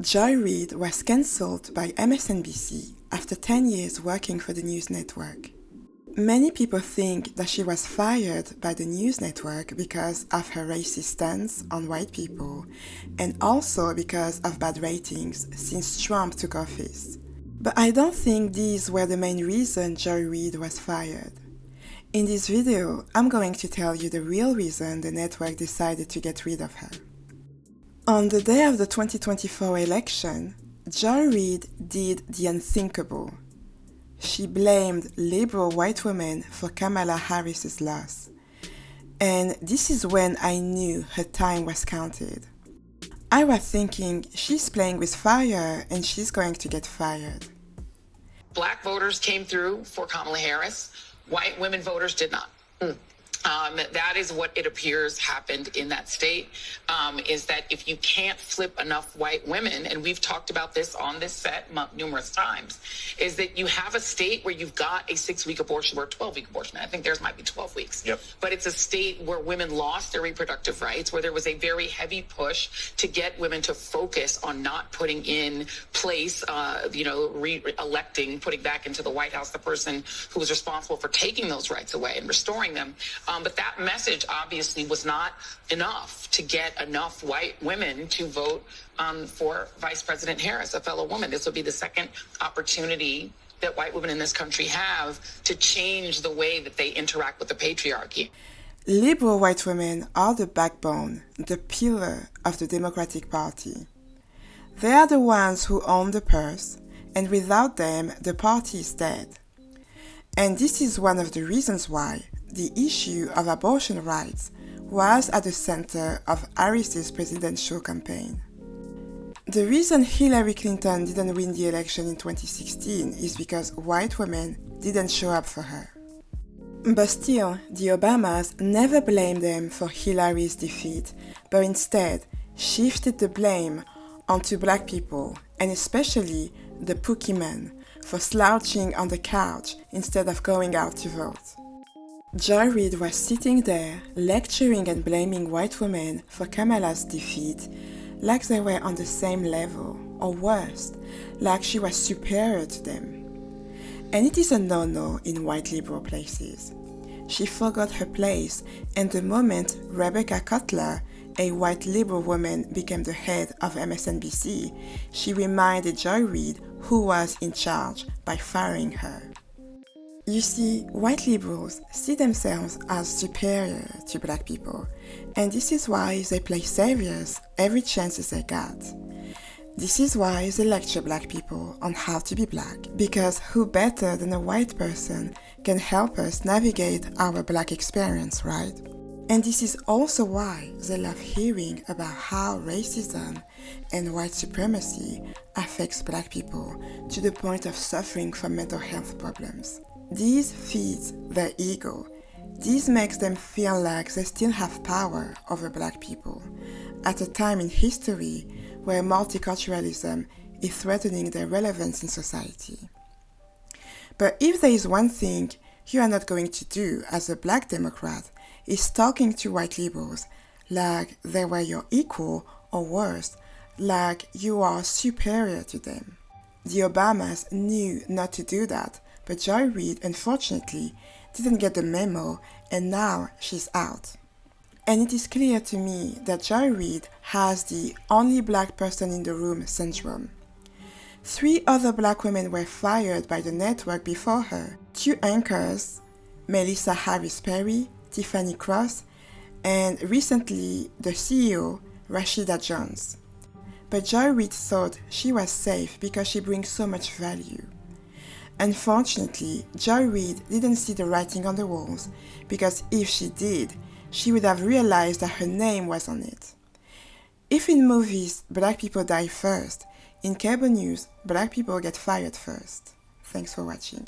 Joy Reid was cancelled by MSNBC after 10 years working for the news network. Many people think that she was fired by the news network because of her racist stance on white people and also because of bad ratings since Trump took office. But I don't think these were the main reason Joy Reid was fired. In this video, I'm going to tell you the real reason the network decided to get rid of her. On the day of the 2024 election, Joy Reid did the unthinkable. She blamed liberal white women for Kamala Harris's loss. And this is when I knew her time was counted. I was thinking, she's playing with fire and she's going to get fired. Black voters came through for Kamala Harris. White women voters did not. That is what it appears happened in that state, is that if you can't flip enough white women, and we've talked about this on this set numerous times, is that you have a state where you've got a 6-week abortion or a 12-week abortion. I think theirs might be 12 weeks. Yep. But it's a state where women lost their reproductive rights, where there was a very heavy push to get women to focus on not putting in place, re-electing, putting back into the White House the person who was responsible for taking those rights away and restoring them. But that message obviously was not enough to get enough white women to vote for Vice President Harris, a fellow woman. This will be the second opportunity that white women in this country have to change the way that they interact with the patriarchy. Liberal white women are the backbone, the pillar of the Democratic Party. They are the ones who own the purse, and without them, the party is dead. And this is one of the reasons why the issue of abortion rights was at the center of Harris's presidential campaign. The reason Hillary Clinton didn't win the election in 2016 is because white women didn't show up for her. But still, the Obamas never blamed them for Hillary's defeat, but instead shifted the blame onto black people, and especially the Pookie men, for slouching on the couch instead of going out to vote. Joy Reid was sitting there, lecturing and blaming white women for Kamala's defeat like they were on the same level, or worse, like she was superior to them. And it is a no-no in white liberal places. She forgot her place, and the moment Rebecca Cutler, a white liberal woman, became the head of MSNBC, she reminded Joy Reid who was in charge by firing her. You see, white liberals see themselves as superior to black people, and this is why they play saviors every chance they got. This is why they lecture black people on how to be black, because who better than a white person can help us navigate our black experience, right? And this is also why they love hearing about how racism and white supremacy affects black people to the point of suffering from mental health problems. This feeds their ego. This makes them feel like they still have power over black people at a time in history where multiculturalism is threatening their relevance in society. But if there is one thing you are not going to do as a black Democrat, is talking to white liberals like they were your equal, or worse, like you are superior to them. The Obamas knew not to do that, but Joy Reid, unfortunately, didn't get the memo, and now she's out. And it is clear to me that Joy Reid has the only black person in the room syndrome. 3 other black women were fired by the network before her. 2 anchors, Melissa Harris Perry, Tiffany Cross, and recently the CEO, Rashida Jones. But Joy Reid thought she was safe because she brings so much value. Unfortunately, Joy Reid didn't see the writing on the walls, because if she did, she would have realized that her name was on it. If in movies black people die first, in cable news black people get fired first. Thanks for watching.